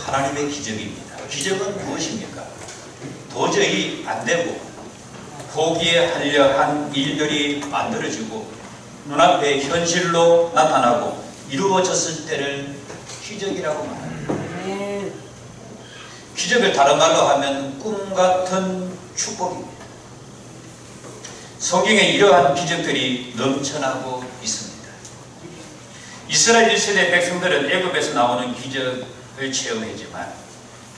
하나님의 기적입니다. 기적은 무엇입니까? 도저히 안 되고 포기하려 한 일들이 만들어지고 눈앞에 현실로 나타나고 이루어졌을 때를 기적이라고 말합니다. 기적을 다른 말로 하면 꿈 같은 축복입니다. 성경에 이러한 기적들이 넘쳐나고 있습니다. 이스라엘 1세대 백성들은 애굽에서 나오는 기적을 체험했지만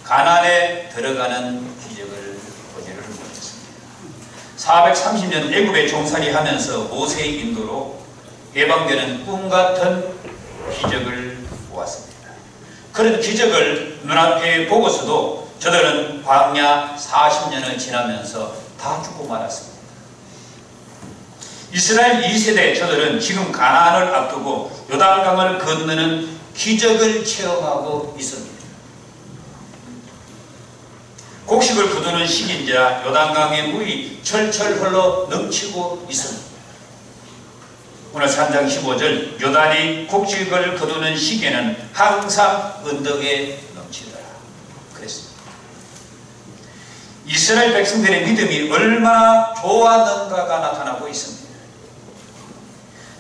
가나안에 들어가는 기적을 보지를 못했습니다. 430년 애굽에 종살이하면서 모세의 인도로 예방되는 꿈 같은 기적을 보았습니다. 그런 기적을 눈앞에 보고서도 저들은 광야 40년을 지나면서 다 죽고 말았습니다. 이스라엘 2세대 저들은 지금 가나안을 앞두고 요단강을 건너는 기적을 체험하고 있습니다. 곡식을 거두는 시기인지라 요단강의 물이 철철 흘러 넘치고 있습니다. 오늘 3장 15절 요단이 곡식을 거두는 시기에는 항상 언덕에 넘치더라 그랬습니다. 이스라엘 백성들의 믿음이 얼마나 좋았는가가 나타나고 있습니다.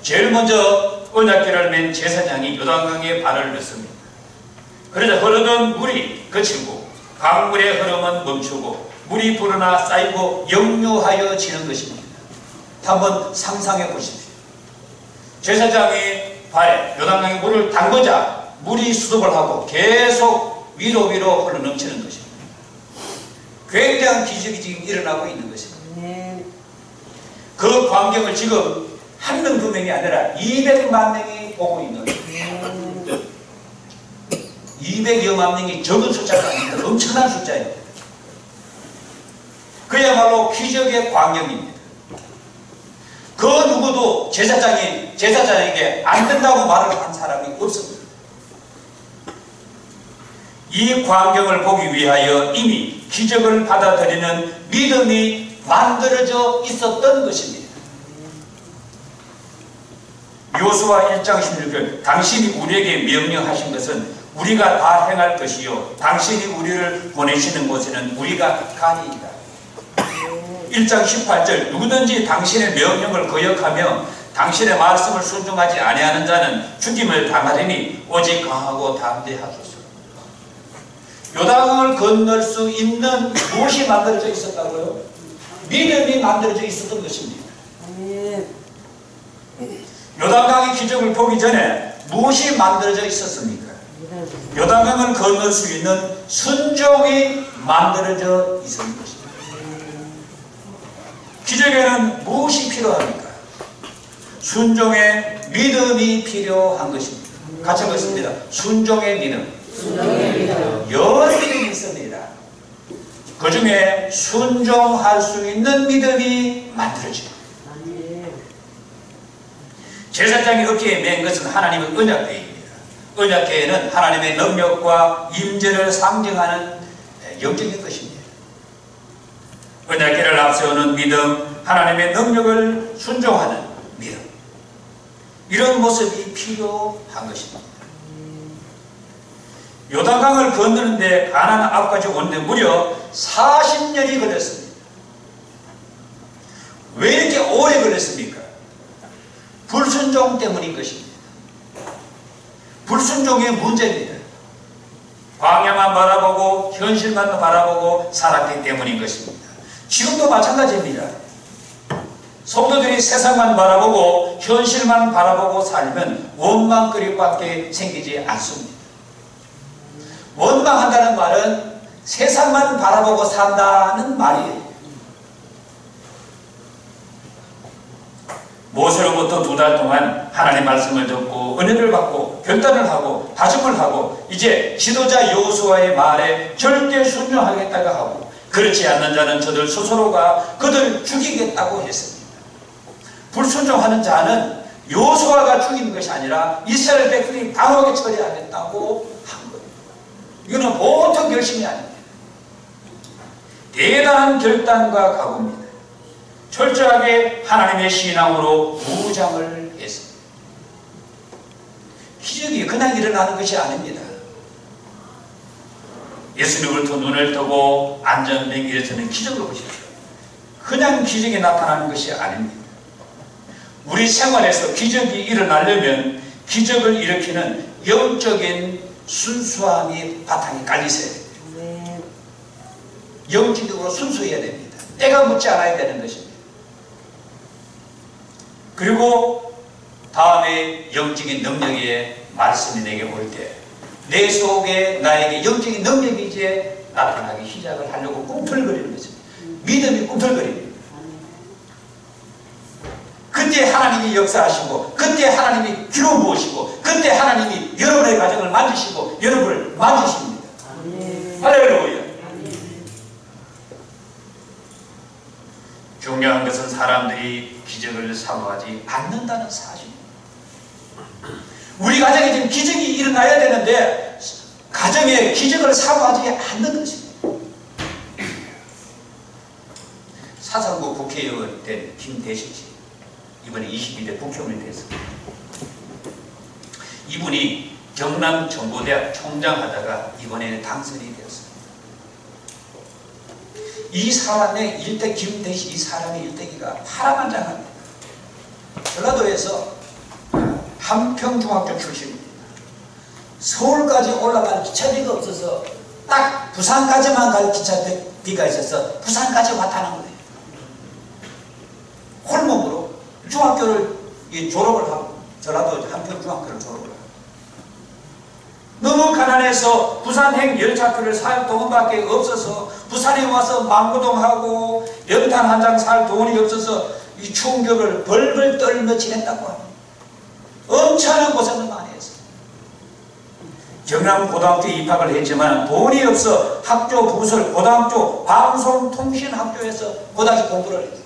제일 먼저 언약궤를 맨 제사장이 요단강에 발을 넣습니다. 그러자 흐르던 물이 그치고 강물의 흐름은 멈추고 물이 불어나 쌓이고 역류하여 지는 것입니다. 한번 상상해 보십시오. 제사장의 발에 요단강에 물을 담그자 물이 수습을 하고 계속 위로 흘러 넘치는 것입니다. 굉장한 기적이 지금 일어나고 있는 것입니다. 그 광경을 지금 한 명, 두 명이 아니라 200만 명이 보고 있는 거예요. 200여만 명이 적은 숫자가 아닙니다. 엄청난 숫자예요. 그야말로 기적의 광경입니다. 그 누구도 제사장에게 안 된다고 말을 한 사람이 없습니다. 이 광경을 보기 위하여 이미 기적을 받아들이는 믿음이 만들어져 있었던 것입니다. 요수아 1장 16절 당신이 우리에게 명령하신 것은 우리가 다 행할 것이요 당신이 우리를 보내시는 곳에는 우리가 가니이다. 1장 18절 누구든지 당신의 명령을 거역하며 당신의 말씀을 순종하지 아니하는 자는 죽임을 당하리니 오직 강하고 담대하소서. 요단강을 건널 수 있는 무엇이 만들어져 있었다고요? 믿음이 만들어져 있었던 것입니다. 요단강의 기적을 보기 전에 무엇이 만들어져 있었습니까? 요단강을 건널 수 있는 순종이 만들어져 있었던 것입니다. 기적에는 무엇이 필요합니까? 순종의 믿음이 필요한 것입니다. 같이 읽겠습니다. 순종의 믿음. 여러 믿음이 있습니다. 그 중에 순종할 수 있는 믿음이 만들어집니다. 제사장이 어깨에 맨 것은 하나님의 언약궤입니다. 언약궤는 하나님의 능력과 임재를 상징하는 영적인 것입니다. 언약궤를 앞세우는 믿음, 하나님의 능력을 순종하는 믿음, 이런 모습이 필요한 것입니다. 요단강을 건너는데 가나안 앞까지 오는데 무려 40년이 걸렸습니다. 왜 이렇게 오래 걸렸습니까? 불순종 때문인 것입니다. 불순종의 문제입니다. 광야만 바라보고 현실만 바라보고 살았기 때문인 것입니다. 지금도 마찬가지입니다. 성도들이 세상만 바라보고 현실만 바라보고 살면 원망거리밖에 생기지 않습니다. 원망한다는 말은 세상만 바라보고 산다는 말이에요. 모세로부터 2달 동안 하나님 말씀을 듣고 은혜를 받고 결단을 하고 다짐을 하고 이제 지도자 여호수아의 말에 절대 순종하겠다고 하고 그렇지 않는 자는 저들 스스로가 그들을 죽이겠다고 했습니다. 불순종하는 자는 여호수아가 죽이는 것이 아니라 이스라엘 백성이 강하게 처리하겠다고 한 거예요. 이거는 보통 결심이 아닙니다. 대단한 결단과 각오입니다. 철저하게 하나님의 신앙으로 무장을 했습니다. 기적이 그냥 일어나는 것이 아닙니다. 예수님으로부터 눈을 뜨고 안전뱅이 일어서는 기적을 보십시오. 그냥 기적이 나타나는 것이 아닙니다. 우리 생활에서 기적이 일어나려면 기적을 일으키는 영적인 순수함이 바탕에 깔려 있어야 됩니다. 영적으로 순수해야 됩니다. 때가 묻지 않아야 되는 것입니다. 그리고 다음에 영적인 능력의 말씀이 내게 올 때 내 속에 나에게 영적인 능력이 이제 나타나기 시작을 하려고 꿈틀거리는 것입니다. 믿음이 꿈틀거립니다. 그때 하나님이 역사하시고 그때 하나님이 기로 부으시고 그때 하나님이 여러분의 가정을 만지시고 여러분을 만지십니다. 할렐루야. 중요한 것은 사람들이 기적을 사모하지 않는다는 사실입니다. 우리 가정에 지금 기적이 일어나야 되는데 가정에 기적을 사모하지 않는 것입니다. 사상구 국회의원 된 김대식 씨, 이번에 22대 국회의원이 됐습니다. 이분이 경남정보대학 총장 하다가 이번에는 당선이 되었습니다. 이 사람의 일대, 김대식 이 사람의 일대기가 파란만장합니다. 전라도에서 한평중학교 출신입니다. 서울까지 올라갈 기차비가 없어서 딱 부산까지만 갈 기차비가 있어서 부산까지 왔다는 거예요. 홀몸으로 중학교를 졸업을 하고 전라도 한평중학교를 졸업을 하고 너무 가난해서 부산행 열차표를 살 돈밖에 없어서 부산에 와서 망고동하고 연탄 한 장 살 돈이 없어서 이 추운 겨울을 벌벌 떨며 지냈다고 합니다. 엄청난 고생을 많이 했어요. 경남고등학교에 입학을 했지만 돈이 없어 학교 부설 고등학교 방송통신학교에서 고등학교 공부를 했어요.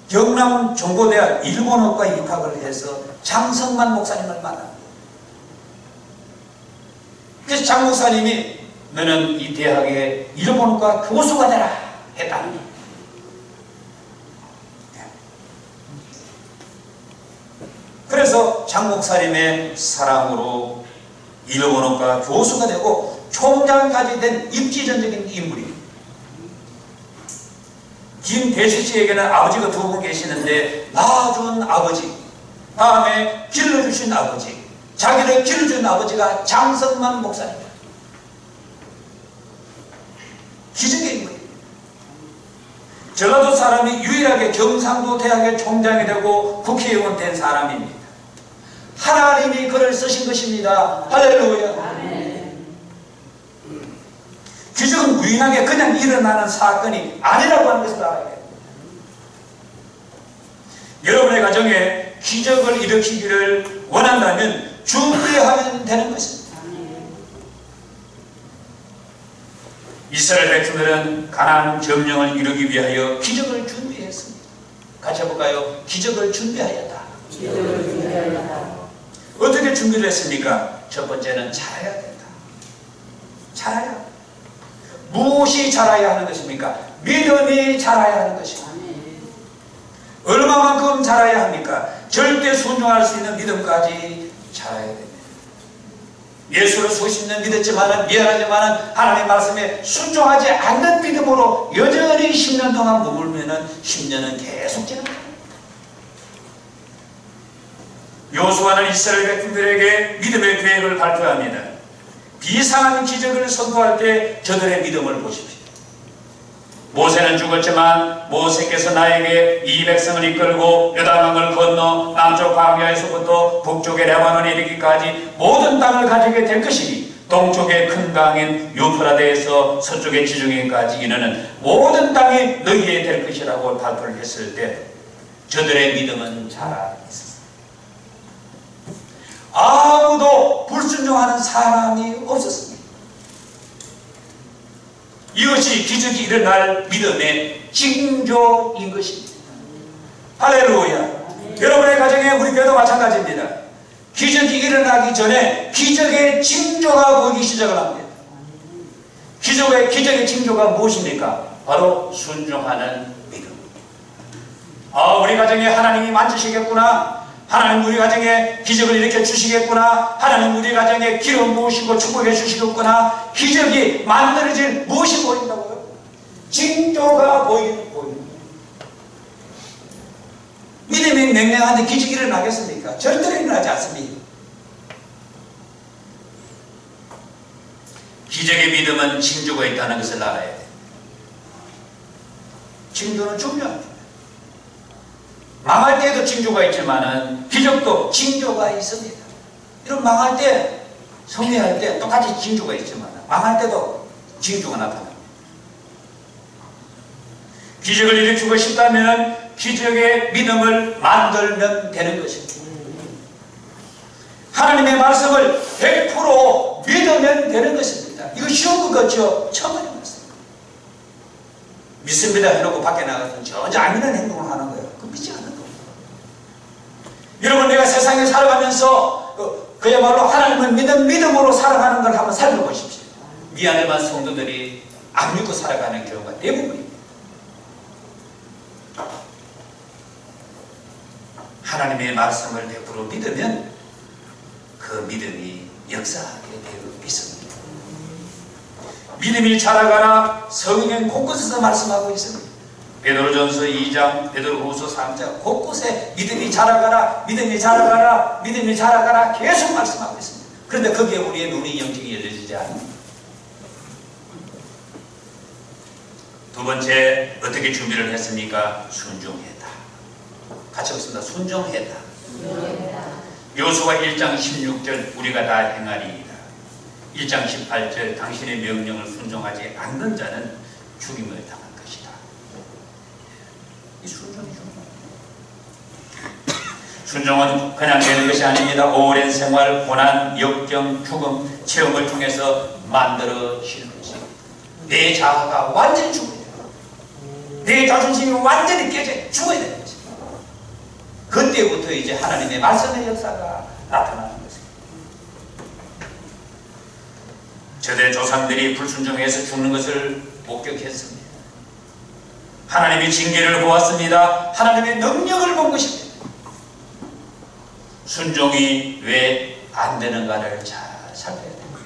경남정보대학 일본어과에 입학을 해서 장성만 목사님을 만납니다. 그래서 장 목사님이 너는 이 대학의 일본어과 교수가 되라 했답니다. 그래서 장 목사님의 사랑으로 일본어과 교수가 되고 총장까지 된 입지전적인 인물입니다. 김대식 씨에게는 아버지가 두 분 계시는데 낳아준 아버지, 다음에 길러주신 아버지, 자기를 길러준 아버지가 장성만 목사입니다. 기적의 인물입니다. 전라도 사람이 유일하게 경상도 대학의 총장이 되고 국회의원 된 사람입니다. 하나님이 그를 쓰신 것입니다. 할렐루야. 아멘. 기적은 무인하게 그냥 일어나는 사건이 아니라고 하는 것을 알아야 됩니다. 여러분의 가정에 기적을 일으키기를 원한다면 준비하면 되는 것입니다. 이스라엘 백성들은 가나안 점령을 이루기 위하여 기적을 준비했습니다. 같이 해볼까요? 기적을 준비하였다. 기적을 준비하였다. 어떻게 준비를 했습니까? 첫 번째는 자라야 된다. 자라야. 무엇이 자라야 하는 것입니까? 믿음이 자라야 하는 것입니다. 얼마만큼 자라야 합니까? 절대 순종할 수 있는 믿음까지 자라야 됩니다. 예수를 수십 년 믿었지만 미안하지만 하나님의 말씀에 순종하지 않는 믿음으로 여전히 10년 동안 머물면 10년은 계속 지나갑니다. 요수아는 이스라엘 백성들에게 믿음의 계획을 발표합니다. 비상한 기적을 선포할 때 저들의 믿음을 보십시오. 모세는 죽었지만 모세께서 나에게 이 백성을 이끌고 요단강을 건너 남쪽 광야에서부터 북쪽의 레바논에 이르기까지 모든 땅을 가지게 될 것이니 동쪽의 큰 강인 유프라데에서 서쪽의 지중해까지 이르는 모든 땅이 너희의 될 것이라고 발표를 했을 때 저들의 믿음은 자라 있었습니다. 아무도 불순종하는 사람이 없었습니다. 이것이 기적이 일어날 믿음의 징조인 것입니다. 할렐루야. 여러분의 가정에 우리 교회도 마찬가지입니다. 기적이 일어나기 전에 기적의 징조가 보이기 시작을 합니다. 기적의 징조가 무엇입니까? 바로 순종하는 믿음. 우리 가정에 하나님이 만지시겠구나. 하나님 우리 가정에 기적을 일으켜 주시겠구나. 하나님 우리 가정에 기름 부으시고 축복해 주시겠구나. 기적이 만들어질 무엇이 보인다고요? 징조가 보이는 거예요. 믿음이 맹맹한데 기적이 일어나겠습니까? 절대로 일어나지 않습니다. 기적의 믿음은 징조가 있다는 것을 알아야 돼요. 징조는 중요합니다. 망할 때에도 징조가 있지만은 기적도 징조가 있습니다. 이런 망할 때, 성리할 때 똑같이 징조가 있지만 망할 때도 징조가 나타납니다. 기적을 일으키고 싶다면 기적의 믿음을 만들면 되는 것입니다. 하나님의 말씀을 100% 믿으면 되는 것입니다. 이거 쉬운 것 같죠? 처음 하는 말씀. 믿습니다 해놓고 밖에 나가서 전혀 안 믿는 행동을 하는 거예요. 그거 믿지 않는 겁니다. 여러분, 내가 세상에 살아가면서 그야말로 하나님을 믿는 믿음으로 살아가는 걸 한번 살펴보십시오. 미안해만 성도들이 안 믿고 살아가는 경우가 대부분입니다. 하나님의 말씀을 100% 믿으면 그 믿음이 역사하게 되어 있습니다. 믿음이 자라가라 성경 곳곳에서 말씀하고 있습니다. 베드로전서 2장, 베드로후서 3장 곳곳에 믿음이 자라가라, 믿음이 자라가라, 믿음이 자라가라 계속 말씀하고 있습니다. 그런데 거기에 우리의 눈이 영적이 열려지지 않습니다. 두 번째, 어떻게 준비를 했습니까? 순종했다. 같이 읽습니다. 순종했다. 요수아 1장 16절 우리가 다 행하리이다. 1장 18절 당신의 명령을 순종하지 않는 자는 죽임을 당할 것이다. 이 순종이 중요합니다. 순종은 그냥 되는 것이 아닙니다. 오랜 생활, 고난, 역경, 죽음, 체험을 통해서 만들어지는 것입니다. 내 자아가 완전히 죽어야 돼요. 내 자존심이 완전히 깨져 죽어야 되는 것입니다. 그때부터 이제 하나님의 말씀의 역사가 나타나는 것입니다. 저대 조상들이 불순종해서 죽는 것을 목격했습니다. 하나님의 징계를 보았습니다. 하나님의 능력을 본 것입니다. 순종이 왜 안 되는가를 잘 살펴야 됩니다.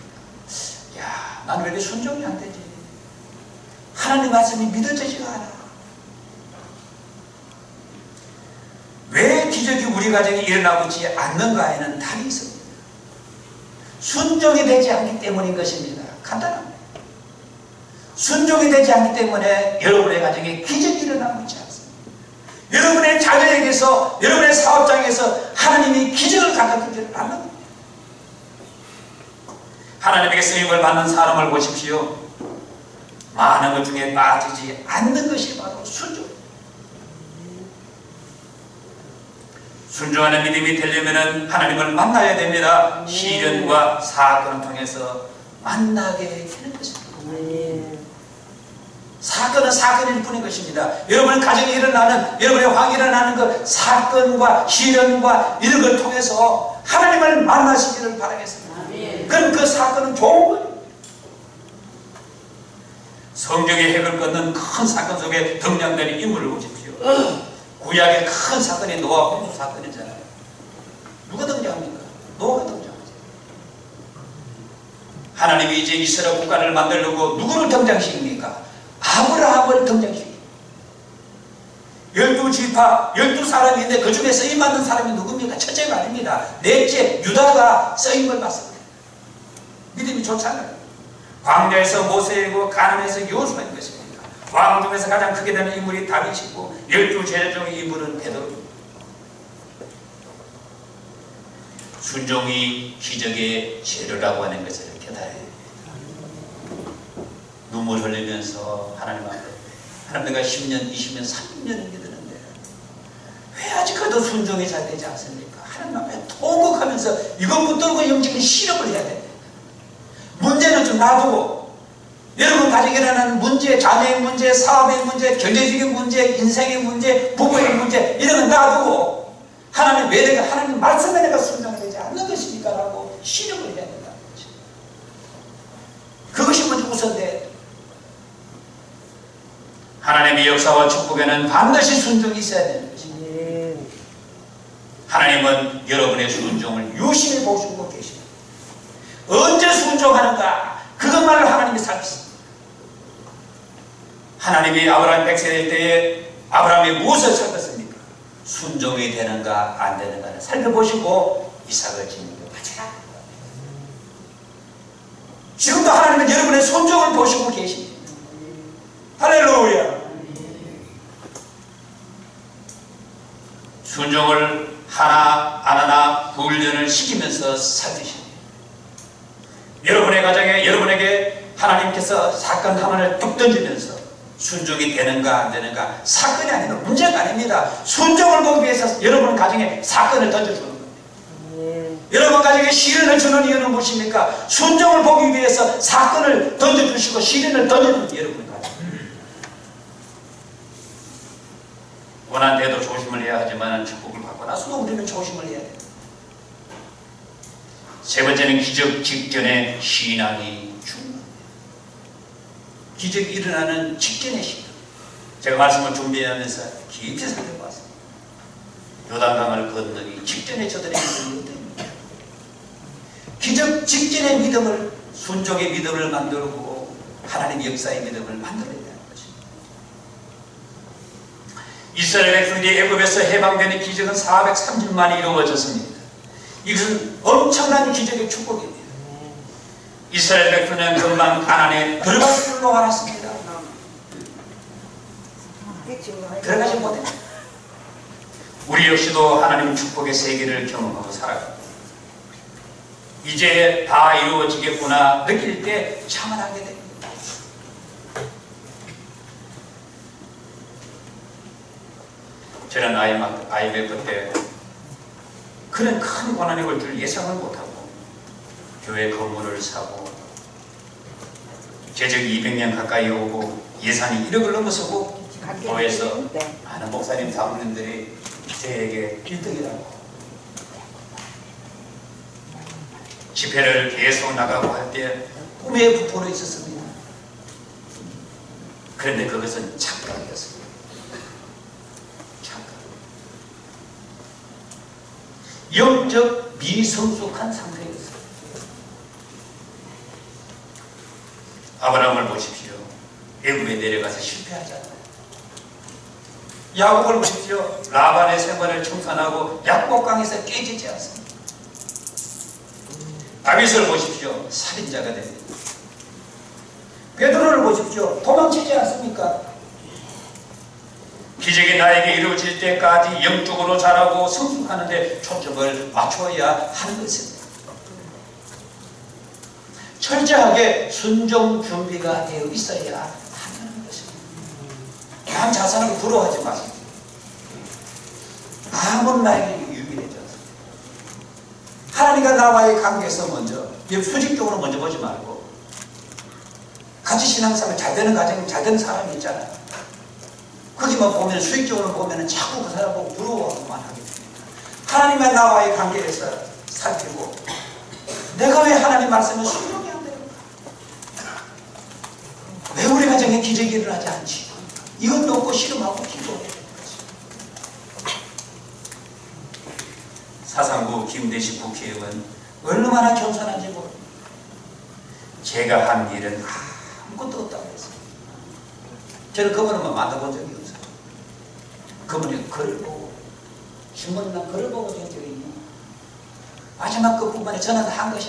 야, 나는 왜 이렇게 순종이 안 되지? 하나님 말씀이 믿어지지가 않아. 왜 기적이 우리 가정에 일어나고 있지 않는가에는 답이 있습니다. 순종이 되지 않기 때문인 것입니다. 간단합니다. 순종이 되지 않기 때문에 여러분의 가정에 기적이 일어나고 있지 않습니다. 여러분의 자녀에게서, 여러분의 사업장에서 하나님이 기적을 가져주지 않는 겁니다. 하나님에게 쓰임을 받는 사람을 보십시오. 많은 것 중에 빠지지 않는 것이 바로 순종. 순종하는 믿음이 되려면 하나님을 만나야 됩니다. 시련과 사건을 통해서 만나게 되는 것입니다. 사건은 사건일 뿐인 것입니다. 여러분의 가정에 일어나는, 여러분의 환경에 일어나는 그 사건과 시련과 이런 걸 통해서 하나님을 만나시기를 바라겠습니다. 그럼 그 사건은 좋은 거예요. 성경의 핵을 끊는 큰 사건 속에 등장되는 인물을 보십시오. 구약의 큰 사건이 노아 홍수 사건이잖아요. 누가 등장합니까? 노아가 등장하죠. 하나님이 이제 이스라엘 국가를 만들려고 누구를 등장시킵니까? 아브라함을 등장시킵니다. 12지파 12사람인데 그 중에 쓰임받는 사람이 누굽니까? 첫째가 아닙니다. 넷째 유다가 쓰임을 받습니다. 믿음이 좋잖아요. 광야에서 모세이고 가나안에서 여호수아인 것입니다. 왕 중에서 가장 크게 되는 인물이 다윗이고 12제자 중의 인물은 베드로입니다. 순종이 기적의 재료라고 하는 것을 깨달아야 됩니다. 눈물 흘리면서 하나님 앞에 하나님 내가 10년, 20년, 30년을 믿었는데 왜 아직까지도 순종이 잘 되지 않습니까? 하나님 앞에 통곡하면서 이것 붙들고 영적인 실험을 해야 됩니다. 문제는 좀 놔두고 여러분 가정에 일어나는 문제, 자녀의 문제, 사업의 문제, 경제적인 문제, 인생의 문제, 부부의 문제 이런 건 놔두고 하나님 왜 내가 하나님 말씀에 내가 순종되지 않는 것입니까? 라고 실험을 해야 된다는 거죠. 그것이 먼저 우선돼야 돼요. 하나님의 역사와 축복에는 반드시 순종이 있어야 되는 것입니다. 하나님은 여러분의 순종을 유심히 보시고 계십니다. 언제 순종하는가? 그것만을 하나님이 살피십니다. 하나님이 아브라함 100세 될 때에 아브라함이 무엇을 살폈습니까? 순종이 되는가 안 되는가를 살펴보시고 이삭을 지니고 바쳐라. 지금도 하나님은 여러분의 순종을 보시고 계십니다. 할렐루야. 순종을 하나 안 하나 훈련을 시키면서 살피십니다. 여러분의 가정에 여러분에게 하나님께서 사건 하나를 뚝 던지면서 순종이 되는가 안 되는가, 사건이 아니라 문제가 아닙니다. 순종을 보기 위해서 여러분 가정에 사건을 던져주는 겁니다. 여러분 가정에 시련을 주는 이유는 무엇입니까? 순종을 보기 위해서 사건을 던져주시고 시련을 던져주는 여러분 가정. 원한 대도 조심을 해야 하지만 축복을 받고 나서도 우리는 조심을 해야 돼요. 세 번째는 기적 직전의 신앙이 중요합니다. 기적이 일어나는 직전의 신앙. 제가 말씀을 준비하면서 깊이 살펴봤습니다. 요단강을 건너기 직전에 저들의 믿음이 어떻습니까? 기적 직전의 믿음을, 순종의 믿음을 만들고 하나님 역사의 믿음을 만들어야 돼요. 이스라엘 백성들이 애굽에서 해방되는 기적은 430만이 이루어졌습니다. 이것은 엄청난 기적의 축복입니다. 이스라엘 백성은 금방 가나안에 들어갈 줄로 알았습니다. 들어가지 못했습니다. 우리 역시도 하나님 축복의 세계를 경험하고 살아갑니다. 이제 다 이루어지겠구나 느낄 때 자만하게 됩니다. 저는 IMF 때 그런 큰 고난이 올 줄 예상을 못하고 교회 건물을 사고 제적이 200년 가까이 오고 예산이 1억을 넘어서고 교회에서 많은 목사님 사모님들이 저에게 1등이라고 집회를 계속 나가고 할 때 꿈에 부풀어 있었습니다. 그런데 그것은 착각이었습니다. 영적 미성숙한 상태였어요. 아브라함을 보십시오. 애굽에 내려가서 실패하잖아요. 야곱을 보십시오. 라반의 생활을 청산하고 약복강에서 깨지지 않습니다. 다윗을 보십시오. 살인자가 됩니다. 베드로를 보십시오. 도망치지 않습니까? 기적이 나에게 이루어질 때까지 영적으로 자라고 성숙하는데 초점을 맞춰야 하는 것입니다. 철저하게 순종 준비가 되어 있어야 하는 것입니다. 남 자산을 부러워하지 마십시오. 아무 나에게 유익되지 않습니다. 하나님과 나와의 관계에서 먼저 수직적으로 먼저 보지 말고 같이 신앙생활 잘 되는 가정, 잘 되는 사람이 있잖아요. 거기만 보면 수익적으로 보면 자꾸 그 사람 보고 부러워하고만 하게 됩니다. 하나님과 나와의 관계에서 살피고 내가 왜 하나님 말씀을 순종이 안 되는가? 왜 우리 가정에 기적이 일어나지 않지? 이건 놓고 씨름하고 기도해야 되는 거지. 사상구 김대식 국회의원 얼마나 겸손한지 모릅니다. 제가 한 일은 아무것도 없다고 했습니다. 저는 그분은 만나본 적이 없어요. 그분이 글을 보고 신문이나 글을 보고 된 적이 있냐. 마지막 그 부분에 전화를 한 것이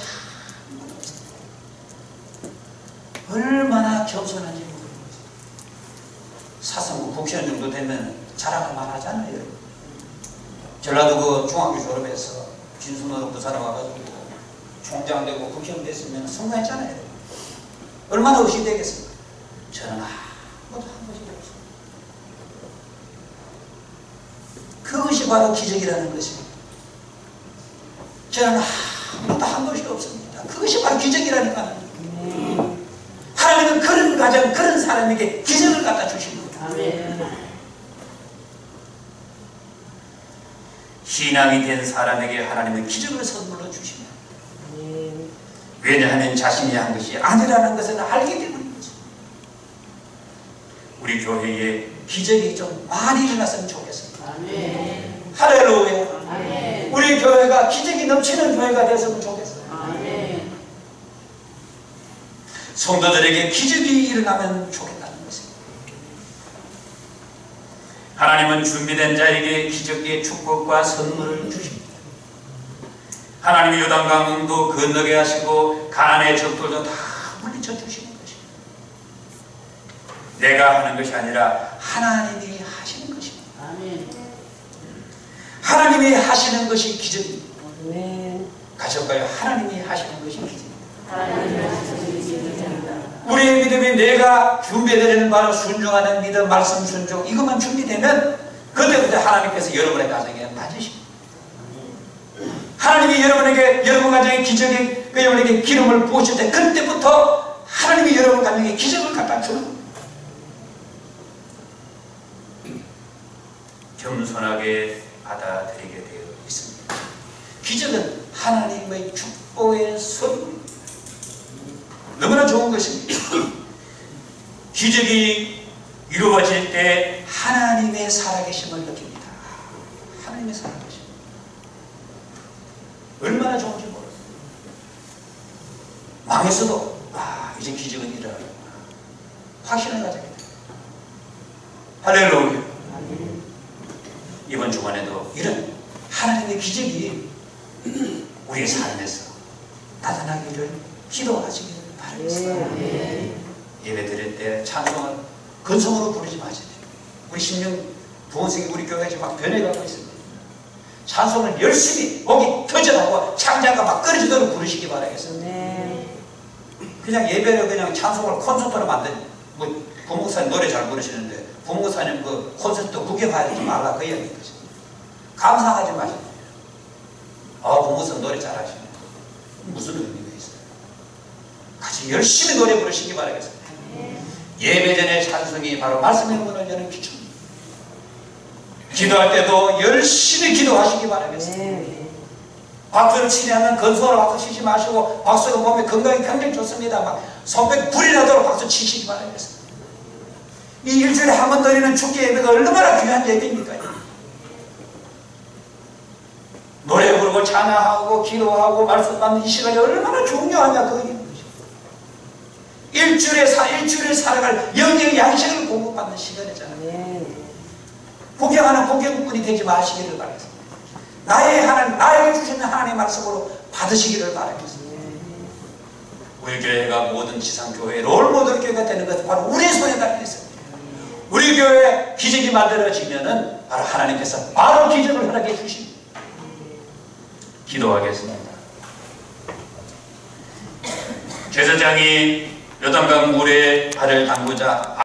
아무것도 없습니다. 얼마나 겸손한지 모르겠어요. 사상구 국회의원 정도 되면 자랑을 많이 하잖아요. 전라도 그 중학교 졸업해서 진순으로 부산에 와가지고 총장 되고 국회의원 됐으면 성공했잖아요. 얼마나 의식되겠습니까? 저는 아무것도 한 것이 없습니다. 그것이 바로 기적이라는 것입니다. 저는 아무것도 한 것이 없습니다. 그것이 바로 기적이라니까. 하나님은 그런 가정, 그런 사람에게 기적을 갖다 주십니다. 신앙이 된 사람에게 하나님은 기적을 선물로 주십니다. 왜냐하면 자신이 한 것이 아니라는 것을 알기 때문입니다. 우리 교회에 기적이 좀 많이 일어났으면 좋겠습니다. 할렐루야. 아멘. 우리 교회가 기적이 넘치는 교회가 됐으면 좋겠어요. 아멘. 성도들에게 기적이 일어나면 좋겠다는 것입니다. 하나님은 준비된 자에게 기적의 축복과 선물을 주십니다. 하나님이 요단강도 건너게 하시고 가나안의 적들도 다 물리쳐 주시는 것입니다. 내가 하는 것이 아니라 하나님이 하시는 것입니다. 아멘. 하나님이 하시는 것이 기적입니다. 아멘. 같이 할까요? 하나님이 하시는 것이 기적입니다. 하나님이 하시는 것이 기적입니다. 우리의 믿음이 내가 준비되는 바로 순종하는 믿음, 말씀 순종 이것만 준비되면 그때부터 하나님께서 여러분의 가정에 맞으십니다. 하나님이 여러분 가정에 기적의 여러분에게 기름을 부으실 때 그때부터 하나님이 여러분 가정에 기적을 갖다 주는 겁니다. 겸손하게 받아들이게 되어 있습니다. 기적은 하나님의 축복의 선물, 너무나 좋은 것입니다. 기적이 이루어질 때 하나님의 살아계심을 느낍니다. 하나님의 살아계심 얼마나 좋은지 모르겠어요. 망했어도 이제 기적은 일어나겠구나 확신을 가져야 돼요. 할렐루야. 이번 주간에도 이런 하나님의 기적이 우리의 삶에서 나타나기를 기도하시기를 바라겠습니다. 예배 드릴 때 찬송을 근성으로 부르지 마세요. 우리 신령 부원생이 우리 교회가 지금 막 변해가고 있습니다. 찬송을 열심히 목이 터져나고 창자가 막 끊어지도록 부르시기 바라겠습니다. 그냥 예배를 그냥 찬송을 콘서트로 만든 부목사님 노래 잘 부르시는데 부목사님 그 콘서트 구경하지 말라 그 이야기인 거죠. 감상하지 마시고 부목사님 노래 잘하시네. 무슨 의미가 있어요? 같이 열심히 노래 부르시기 바라겠습니다. 예배 전의 찬송이 바로 말씀의 문을 여는 기초입니다. 기도할 때도 열심히 기도하시기 바라겠습니다. 박수를 치게 하면 건성으로 박수 치지 마시고 박수가 보면 건강이 굉장히 좋습니다. 막 손뼉 불이 나도록 박수 치시기 바라겠습니다. 이 일주일에 한 번 드리는 축제 예배가 얼마나 귀한 예배입니까? 노래 부르고 찬양하고 기도하고 말씀 받는 이 시간이 얼마나 중요하냐 그 얘기입니다. 일주일에 살아갈 영적인 양식을 공급받는 시간이잖아요. 구경하는 구경꾼이 되지 마시기를 바라겠습니다. 나의 하나님, 나에게 주시는 하나님의 말씀으로 받으시기를 바라겠습니다. 우리 교회가 모든 지상교회 롤모델 교회가 되는 것은 바로 우리 손에 달려 있습니다. 우리 교회에 기적이 만들어지면은 바로 하나님께서 바로 기적을 허락해 주십니다. 기도하겠습니다. 제사장이 요단강 물에 발을 담그자